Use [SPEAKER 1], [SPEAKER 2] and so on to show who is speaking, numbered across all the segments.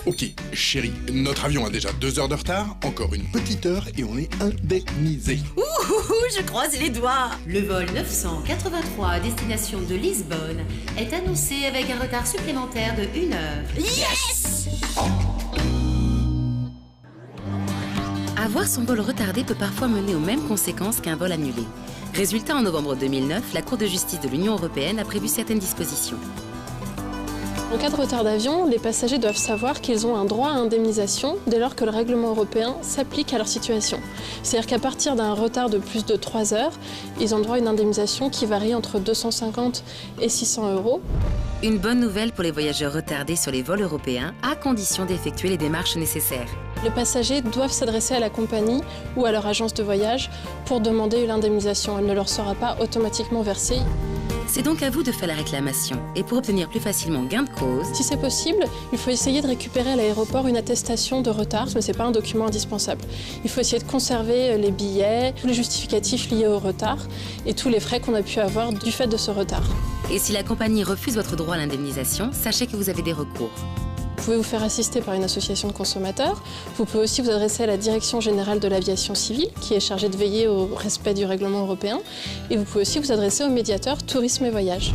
[SPEAKER 1] Ok, chérie, notre avion a déjà 2 heures de retard, encore une petite heure et on est indemnisé.
[SPEAKER 2] Je croise les doigts. Le vol 983 à destination de Lisbonne est annoncé avec un retard supplémentaire de 1 heure. Yes! Avoir son vol retardé peut parfois mener aux mêmes conséquences qu'un vol annulé. Résultat, en novembre 2009, la Cour de justice de l'Union européenne a prévu certaines dispositions.
[SPEAKER 3] En cas de retard d'avion, les passagers doivent savoir qu'ils ont un droit à indemnisation dès lors que le règlement européen s'applique à leur situation. C'est-à-dire qu'à partir d'un retard de plus de 3 heures, ils ont droit à une indemnisation qui varie entre 250 et 600 €.
[SPEAKER 2] Une bonne nouvelle pour les voyageurs retardés sur les vols européens, à condition d'effectuer les démarches nécessaires.
[SPEAKER 3] Les passagers doivent s'adresser à la compagnie ou à leur agence de voyage pour demander l'indemnisation. Elle ne leur sera pas automatiquement versée.
[SPEAKER 2] C'est donc à vous de faire la réclamation. Et pour obtenir plus facilement gain de cause,
[SPEAKER 3] Si c'est possible, il faut essayer de récupérer à l'aéroport une attestation de retard, mais ce n'est pas un document indispensable. Il faut essayer de conserver les billets, tous les justificatifs liés au retard et tous les frais qu'on a pu avoir du fait de ce retard.
[SPEAKER 2] et si la compagnie refuse votre droit à l'indemnisation, sachez que vous avez des recours.
[SPEAKER 3] Vous pouvez vous faire assister par une association de consommateurs. Vous pouvez aussi vous adresser à la Direction générale de l'aviation civile, qui est chargée de veiller au respect du règlement européen. Et vous pouvez aussi vous adresser au médiateur Tourisme et Voyage.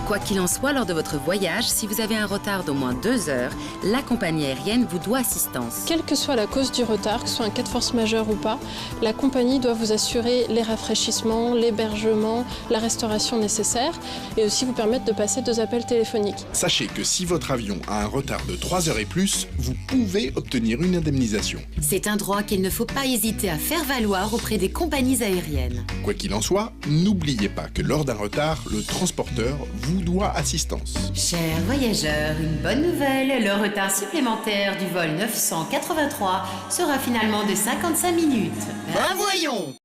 [SPEAKER 2] Quoi qu'il en soit, lors de votre voyage, si vous avez un retard d'au moins 2 heures, la compagnie aérienne vous doit assistance.
[SPEAKER 3] Quelle que soit la cause du retard, que ce soit un cas de force majeure ou pas, la compagnie doit vous assurer les rafraîchissements, l'hébergement, la restauration nécessaire et aussi vous permettre de passer 2 appels téléphoniques.
[SPEAKER 1] Sachez que si votre avion a un retard de 3 heures et plus, vous pouvez obtenir une indemnisation.
[SPEAKER 2] C'est un droit qu'il ne faut pas hésiter à faire valoir auprès des compagnies aériennes.
[SPEAKER 1] Quoi qu'il en soit, n'oubliez pas que lors d'un retard, le transporteur vous doit assistance.
[SPEAKER 2] Chers voyageurs, une bonne nouvelle, le retard supplémentaire du vol 983 sera finalement de 55 minutes.
[SPEAKER 1] Ben voyons!